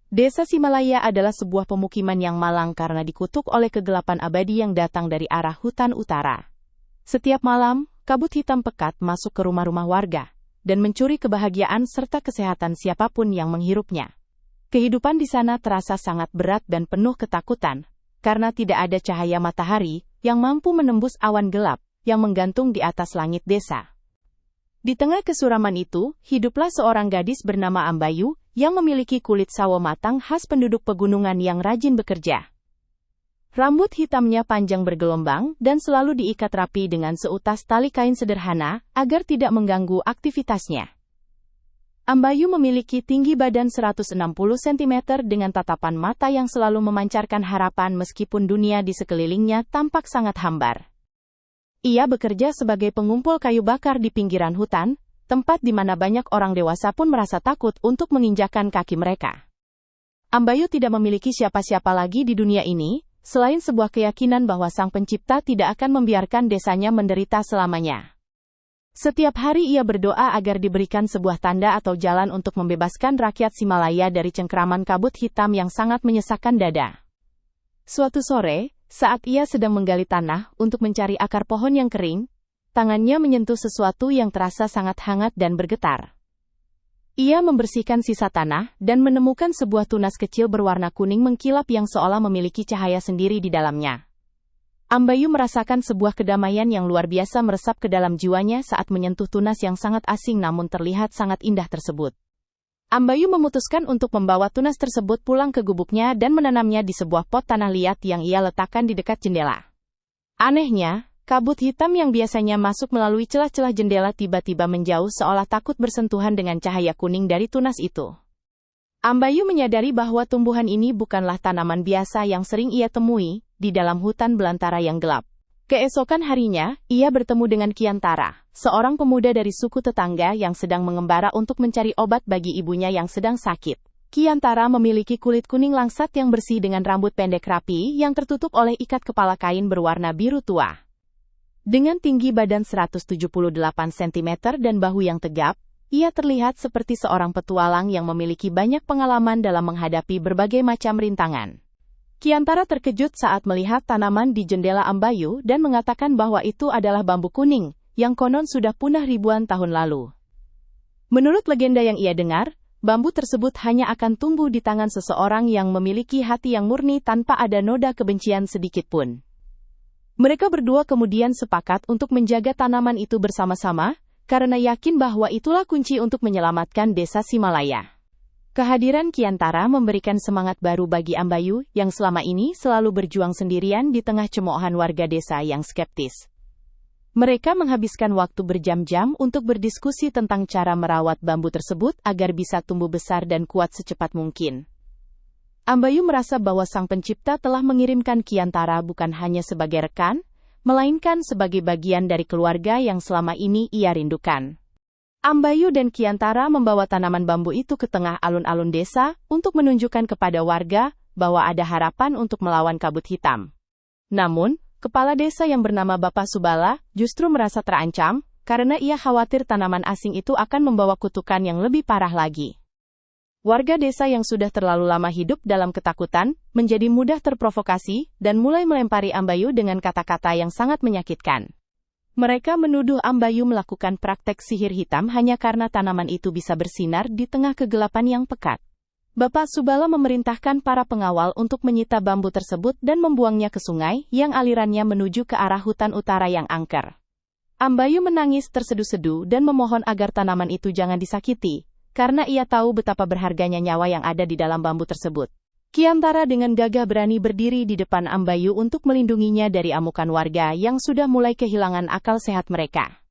Desa Simalaya adalah sebuah pemukiman yang malang karena dikutuk oleh kegelapan abadi yang datang dari arah hutan utara. Setiap malam, kabut hitam pekat masuk ke rumah-rumah warga dan mencuri kebahagiaan serta kesehatan siapapun yang menghirupnya. Kehidupan di sana terasa sangat berat dan penuh ketakutan karena tidak ada cahaya matahari yang mampu menembus awan gelap yang menggantung di atas langit desa. Di tengah kesuraman itu, hiduplah seorang gadis bernama Ambayu yang memiliki kulit sawo matang khas penduduk pegunungan yang rajin bekerja. Rambut hitamnya panjang bergelombang dan selalu diikat rapi dengan seutas tali kain sederhana agar tidak mengganggu aktivitasnya. Ambayu memiliki tinggi badan 160 cm dengan tatapan mata yang selalu memancarkan harapan meskipun dunia di sekelilingnya tampak sangat hambar. Ia bekerja sebagai pengumpul kayu bakar di pinggiran hutan, tempat di mana banyak orang dewasa pun merasa takut untuk menginjakkan kaki mereka. Ambayu tidak memiliki siapa-siapa lagi di dunia ini, selain sebuah keyakinan bahwa Sang Pencipta tidak akan membiarkan desanya menderita selamanya. Setiap hari ia berdoa agar diberikan sebuah tanda atau jalan untuk membebaskan rakyat Simalaya dari cengkeraman kabut hitam yang sangat menyesakkan dada. Suatu sore, saat ia sedang menggali tanah untuk mencari akar pohon yang kering, tangannya menyentuh sesuatu yang terasa sangat hangat dan bergetar. Ia membersihkan sisa tanah dan menemukan sebuah tunas kecil berwarna kuning mengkilap yang seolah memiliki cahaya sendiri di dalamnya. Ambayu merasakan sebuah kedamaian yang luar biasa meresap ke dalam jiwanya saat menyentuh tunas yang sangat asing namun terlihat sangat indah tersebut. Ambayu memutuskan untuk membawa tunas tersebut pulang ke gubuknya dan menanamnya di sebuah pot tanah liat yang ia letakkan di dekat jendela. Anehnya, kabut hitam yang biasanya masuk melalui celah-celah jendela tiba-tiba menjauh seolah takut bersentuhan dengan cahaya kuning dari tunas itu. Ambayu menyadari bahwa tumbuhan ini bukanlah tanaman biasa yang sering ia temui di dalam hutan belantara yang gelap. Keesokan harinya, ia bertemu dengan Kiantara, seorang pemuda dari suku tetangga yang sedang mengembara untuk mencari obat bagi ibunya yang sedang sakit. Kiantara memiliki kulit kuning langsat yang bersih dengan rambut pendek rapi yang tertutup oleh ikat kepala kain berwarna biru tua. Dengan tinggi badan 178 cm dan bahu yang tegap, ia terlihat seperti seorang petualang yang memiliki banyak pengalaman dalam menghadapi berbagai macam rintangan. Kiantara terkejut saat melihat tanaman di jendela Ambayu dan mengatakan bahwa itu adalah bambu kuning, yang konon sudah punah ribuan tahun lalu. Menurut legenda yang ia dengar, bambu tersebut hanya akan tumbuh di tangan seseorang yang memiliki hati yang murni tanpa ada noda kebencian sedikit pun. Mereka berdua kemudian sepakat untuk menjaga tanaman itu bersama-sama, karena yakin bahwa itulah kunci untuk menyelamatkan desa Simalaya. Kehadiran Kiantara memberikan semangat baru bagi Ambayu yang selama ini selalu berjuang sendirian di tengah cemoohan warga desa yang skeptis. Mereka menghabiskan waktu berjam-jam untuk berdiskusi tentang cara merawat bambu tersebut agar bisa tumbuh besar dan kuat secepat mungkin. Ambayu merasa bahwa Sang Pencipta telah mengirimkan Kiantara bukan hanya sebagai rekan, melainkan sebagai bagian dari keluarga yang selama ini ia rindukan. Ambayu dan Kiantara membawa tanaman bambu itu ke tengah alun-alun desa untuk menunjukkan kepada warga bahwa ada harapan untuk melawan kabut hitam. Namun, kepala desa yang bernama Bapak Subala justru merasa terancam karena ia khawatir tanaman asing itu akan membawa kutukan yang lebih parah lagi. Warga desa yang sudah terlalu lama hidup dalam ketakutan menjadi mudah terprovokasi dan mulai melempari Ambayu dengan kata-kata yang sangat menyakitkan. Mereka menuduh Ambayu melakukan praktek sihir hitam hanya karena tanaman itu bisa bersinar di tengah kegelapan yang pekat. Bapak Subala memerintahkan para pengawal untuk menyita bambu tersebut dan membuangnya ke sungai yang alirannya menuju ke arah hutan utara yang angker. Ambayu menangis terseduh-seduh dan memohon agar tanaman itu jangan disakiti, karena ia tahu betapa berharganya nyawa yang ada di dalam bambu tersebut. Kiantara dengan gagah berani berdiri di depan Ambayu untuk melindunginya dari amukan warga yang sudah mulai kehilangan akal sehat mereka.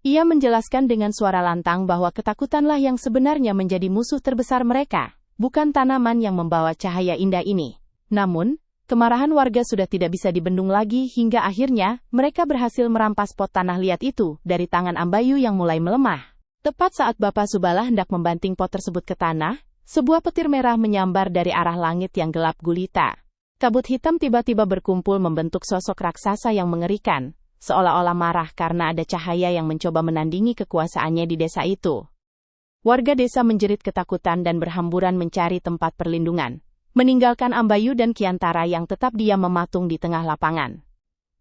Ia menjelaskan dengan suara lantang bahwa ketakutanlah yang sebenarnya menjadi musuh terbesar mereka, bukan tanaman yang membawa cahaya indah ini. Namun, kemarahan warga sudah tidak bisa dibendung lagi hingga akhirnya mereka berhasil merampas pot tanah liat itu dari tangan Ambayu yang mulai melemah. Tepat saat Bapak Subala hendak membanting pot tersebut ke tanah, sebuah petir merah menyambar dari arah langit yang gelap gulita. Kabut hitam tiba-tiba berkumpul membentuk sosok raksasa yang mengerikan, seolah-olah marah karena ada cahaya yang mencoba menandingi kekuasaannya di desa itu. Warga desa menjerit ketakutan dan berhamburan mencari tempat perlindungan, meninggalkan Ambayu dan Kiantara yang tetap diam mematung di tengah lapangan.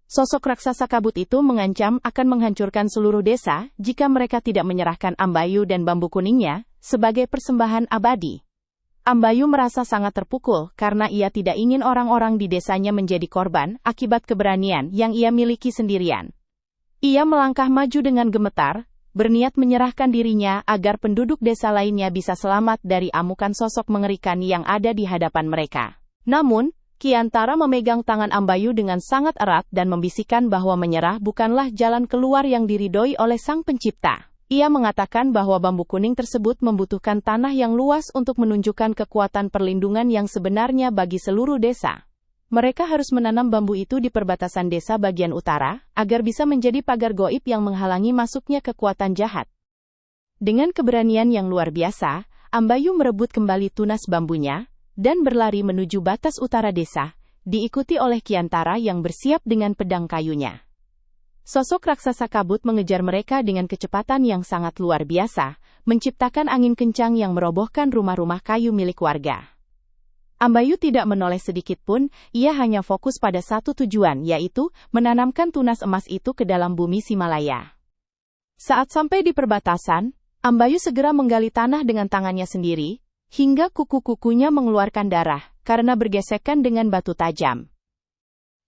Sosok raksasa kabut itu mengancam akan menghancurkan seluruh desa jika mereka tidak menyerahkan Ambayu dan bambu kuningnya sebagai persembahan abadi. Ambayu merasa sangat terpukul karena ia tidak ingin orang-orang di desanya menjadi korban akibat keberanian yang ia miliki sendirian. Ia melangkah maju dengan gemetar, berniat menyerahkan dirinya agar penduduk desa lainnya bisa selamat dari amukan sosok mengerikan yang ada di hadapan mereka. Namun, Kiantara memegang tangan Ambayu dengan sangat erat dan membisikkan bahwa menyerah bukanlah jalan keluar yang diridhoi oleh Sang Pencipta. Ia mengatakan bahwa bambu kuning tersebut membutuhkan tanah yang luas untuk menunjukkan kekuatan perlindungan yang sebenarnya bagi seluruh desa. Mereka harus menanam bambu itu di perbatasan desa bagian utara, agar bisa menjadi pagar gaib yang menghalangi masuknya kekuatan jahat. Dengan keberanian yang luar biasa, Ambayu merebut kembali tunas bambunya, dan berlari menuju batas utara desa, diikuti oleh Kiantara yang bersiap dengan pedang kayunya. Sosok raksasa kabut mengejar mereka dengan kecepatan yang sangat luar biasa, menciptakan angin kencang yang merobohkan rumah-rumah kayu milik warga. Ambayu tidak menoleh sedikit pun, ia hanya fokus pada satu tujuan, yaitu menanamkan tunas emas itu ke dalam bumi Himalaya. Saat sampai di perbatasan, Ambayu segera menggali tanah dengan tangannya sendiri, hingga kuku-kukunya mengeluarkan darah, karena bergesekan dengan batu tajam.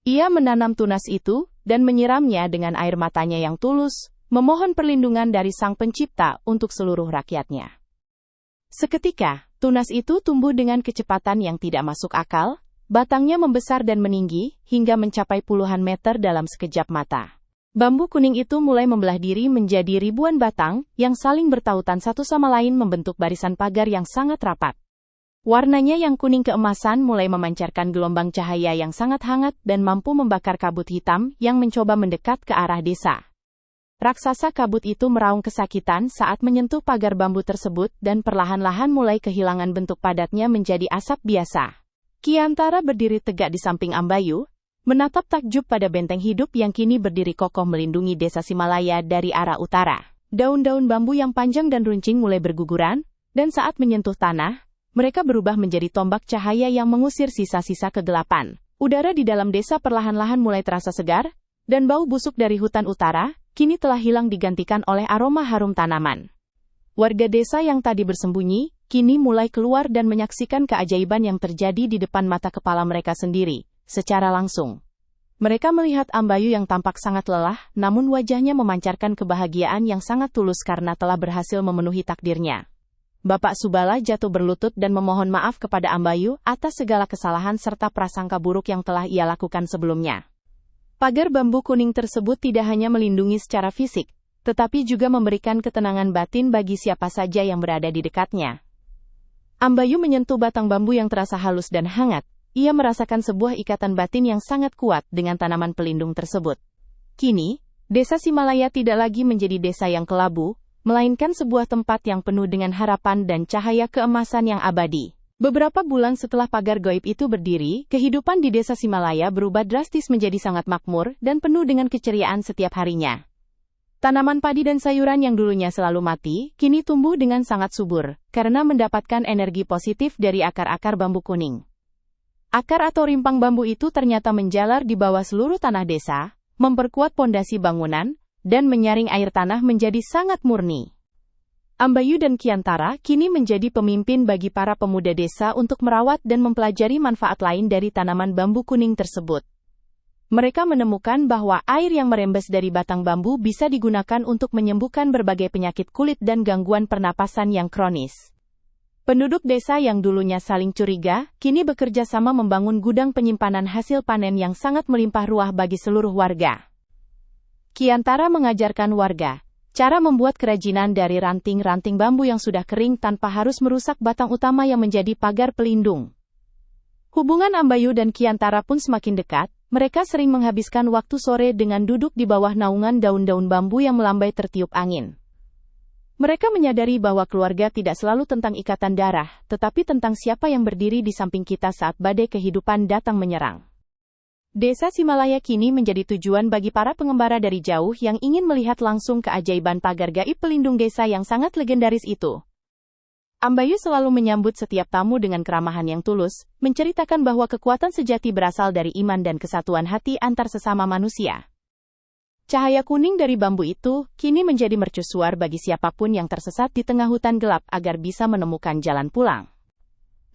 Ia menanam tunas itu, dan menyiramnya dengan air matanya yang tulus, memohon perlindungan dari Sang Pencipta untuk seluruh rakyatnya. Seketika, tunas itu tumbuh dengan kecepatan yang tidak masuk akal, batangnya membesar dan meninggi, hingga mencapai puluhan meter dalam sekejap mata. Bambu kuning itu mulai membelah diri menjadi ribuan batang, yang saling bertautan satu sama lain membentuk barisan pagar yang sangat rapat. Warnanya yang kuning keemasan mulai memancarkan gelombang cahaya yang sangat hangat dan mampu membakar kabut hitam yang mencoba mendekat ke arah desa. Raksasa kabut itu meraung kesakitan saat menyentuh pagar bambu tersebut dan perlahan-lahan mulai kehilangan bentuk padatnya menjadi asap biasa. Kiantara berdiri tegak di samping Ambayu, menatap takjub pada benteng hidup yang kini berdiri kokoh melindungi desa Himalaya dari arah utara. Daun-daun bambu yang panjang dan runcing mulai berguguran, dan saat menyentuh tanah, mereka berubah menjadi tombak cahaya yang mengusir sisa-sisa kegelapan. Udara di dalam desa perlahan-lahan mulai terasa segar, dan bau busuk dari hutan utara kini telah hilang digantikan oleh aroma harum tanaman. Warga desa yang tadi bersembunyi, kini mulai keluar dan menyaksikan keajaiban yang terjadi di depan mata kepala mereka sendiri, secara langsung. Mereka melihat Ambayu yang tampak sangat lelah, namun wajahnya memancarkan kebahagiaan yang sangat tulus karena telah berhasil memenuhi takdirnya. Bapak Subala jatuh berlutut dan memohon maaf kepada Ambayu atas segala kesalahan serta prasangka buruk yang telah ia lakukan sebelumnya. Pagar bambu kuning tersebut tidak hanya melindungi secara fisik, tetapi juga memberikan ketenangan batin bagi siapa saja yang berada di dekatnya. Ambayu menyentuh batang bambu yang terasa halus dan hangat, ia merasakan sebuah ikatan batin yang sangat kuat dengan tanaman pelindung tersebut. Kini, desa Himalaya tidak lagi menjadi desa yang kelabu, melainkan sebuah tempat yang penuh dengan harapan dan cahaya keemasan yang abadi. Beberapa bulan setelah pagar gaib itu berdiri, kehidupan di desa Himalaya berubah drastis menjadi sangat makmur dan penuh dengan keceriaan setiap harinya. Tanaman padi dan sayuran yang dulunya selalu mati, kini tumbuh dengan sangat subur, karena mendapatkan energi positif dari akar-akar bambu kuning. Akar atau rimpang bambu itu ternyata menjalar di bawah seluruh tanah desa, memperkuat pondasi bangunan, dan menyaring air tanah menjadi sangat murni. Ambayu dan Kiantara kini menjadi pemimpin bagi para pemuda desa untuk merawat dan mempelajari manfaat lain dari tanaman bambu kuning tersebut. Mereka menemukan bahwa air yang merembes dari batang bambu bisa digunakan untuk menyembuhkan berbagai penyakit kulit dan gangguan pernapasan yang kronis. Penduduk desa yang dulunya saling curiga, kini bekerja sama membangun gudang penyimpanan hasil panen yang sangat melimpah ruah bagi seluruh warga. Kiantara mengajarkan warga cara membuat kerajinan dari ranting-ranting bambu yang sudah kering tanpa harus merusak batang utama yang menjadi pagar pelindung. Hubungan Ambayu dan Kiantara pun semakin dekat, mereka sering menghabiskan waktu sore dengan duduk di bawah naungan daun-daun bambu yang melambai tertiup angin. Mereka menyadari bahwa keluarga tidak selalu tentang ikatan darah, tetapi tentang siapa yang berdiri di samping kita saat badai kehidupan datang menyerang. Desa Himalaya kini menjadi tujuan bagi para pengembara dari jauh yang ingin melihat langsung keajaiban pagar gaib pelindung desa yang sangat legendaris itu. Ambayu selalu menyambut setiap tamu dengan keramahan yang tulus, menceritakan bahwa kekuatan sejati berasal dari iman dan kesatuan hati antar sesama manusia. Cahaya kuning dari bambu itu kini menjadi mercusuar bagi siapapun yang tersesat di tengah hutan gelap agar bisa menemukan jalan pulang.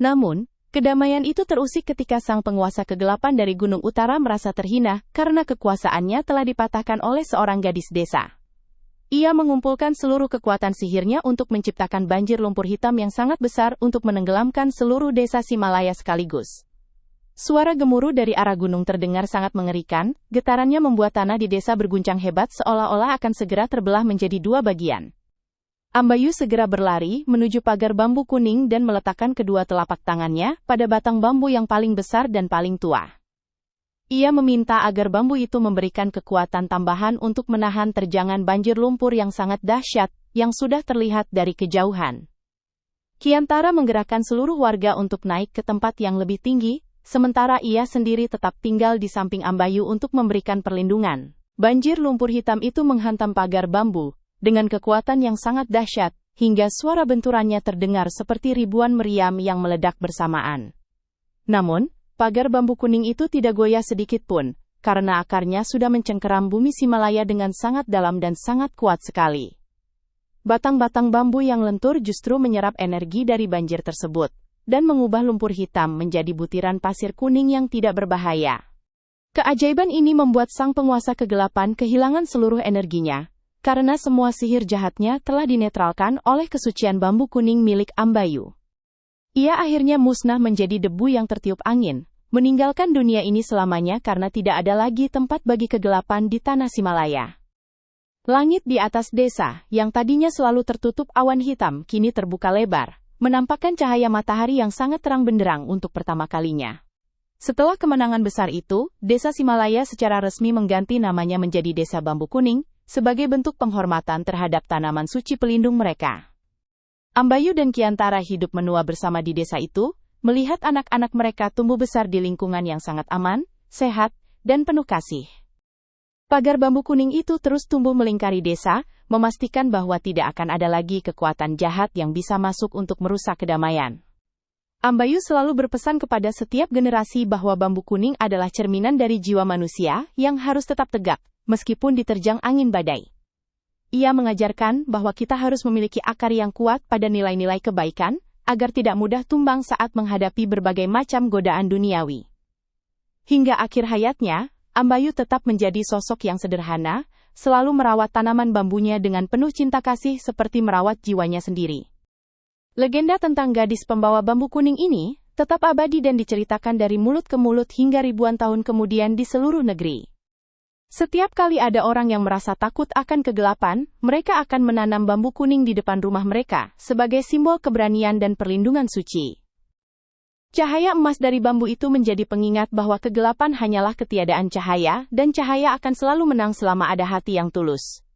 Namun, kedamaian itu terusik ketika sang penguasa kegelapan dari Gunung Utara merasa terhina karena kekuasaannya telah dipatahkan oleh seorang gadis desa. Ia mengumpulkan seluruh kekuatan sihirnya untuk menciptakan banjir lumpur hitam yang sangat besar untuk menenggelamkan seluruh desa Himalaya sekaligus. Suara gemuruh dari arah gunung terdengar sangat mengerikan, getarannya membuat tanah di desa berguncang hebat seolah-olah akan segera terbelah menjadi dua bagian. Ambayu segera berlari menuju pagar bambu kuning dan meletakkan kedua telapak tangannya pada batang bambu yang paling besar dan paling tua. Ia meminta agar bambu itu memberikan kekuatan tambahan untuk menahan terjangan banjir lumpur yang sangat dahsyat, yang sudah terlihat dari kejauhan. Kiantara menggerakkan seluruh warga untuk naik ke tempat yang lebih tinggi, sementara ia sendiri tetap tinggal di samping Ambayu untuk memberikan perlindungan. Banjir lumpur hitam itu menghantam pagar bambu, dengan kekuatan yang sangat dahsyat, hingga suara benturannya terdengar seperti ribuan meriam yang meledak bersamaan. Namun, pagar bambu kuning itu tidak goyah sedikit pun, karena akarnya sudah mencengkeram bumi Himalaya dengan sangat dalam dan sangat kuat sekali. Batang-batang bambu yang lentur justru menyerap energi dari banjir tersebut, dan mengubah lumpur hitam menjadi butiran pasir kuning yang tidak berbahaya. Keajaiban ini membuat sang penguasa kegelapan kehilangan seluruh energinya, karena semua sihir jahatnya telah dinetralkan oleh kesucian bambu kuning milik Ambayu. Ia akhirnya musnah menjadi debu yang tertiup angin, meninggalkan dunia ini selamanya karena tidak ada lagi tempat bagi kegelapan di tanah Himalaya. Langit di atas desa, yang tadinya selalu tertutup awan hitam, kini terbuka lebar, menampakkan cahaya matahari yang sangat terang benderang untuk pertama kalinya. Setelah kemenangan besar itu, desa Himalaya secara resmi mengganti namanya menjadi Desa Bambu Kuning, sebagai bentuk penghormatan terhadap tanaman suci pelindung mereka. Ambayu dan Kiantara hidup menua bersama di desa itu, melihat anak-anak mereka tumbuh besar di lingkungan yang sangat aman, sehat, dan penuh kasih. Pagar bambu kuning itu terus tumbuh melingkari desa, memastikan bahwa tidak akan ada lagi kekuatan jahat yang bisa masuk untuk merusak kedamaian. Ambayu selalu berpesan kepada setiap generasi bahwa bambu kuning adalah cerminan dari jiwa manusia yang harus tetap tegak, meskipun diterjang angin badai. Ia mengajarkan bahwa kita harus memiliki akar yang kuat pada nilai-nilai kebaikan, agar tidak mudah tumbang saat menghadapi berbagai macam godaan duniawi. Hingga akhir hayatnya, Ambayu tetap menjadi sosok yang sederhana, selalu merawat tanaman bambunya dengan penuh cinta kasih seperti merawat jiwanya sendiri. Legenda tentang gadis pembawa bambu kuning ini tetap abadi dan diceritakan dari mulut ke mulut hingga ribuan tahun kemudian di seluruh negeri. Setiap kali ada orang yang merasa takut akan kegelapan, mereka akan menanam bambu kuning di depan rumah mereka, sebagai simbol keberanian dan perlindungan suci. Cahaya emas dari bambu itu menjadi pengingat bahwa kegelapan hanyalah ketiadaan cahaya, dan cahaya akan selalu menang selama ada hati yang tulus.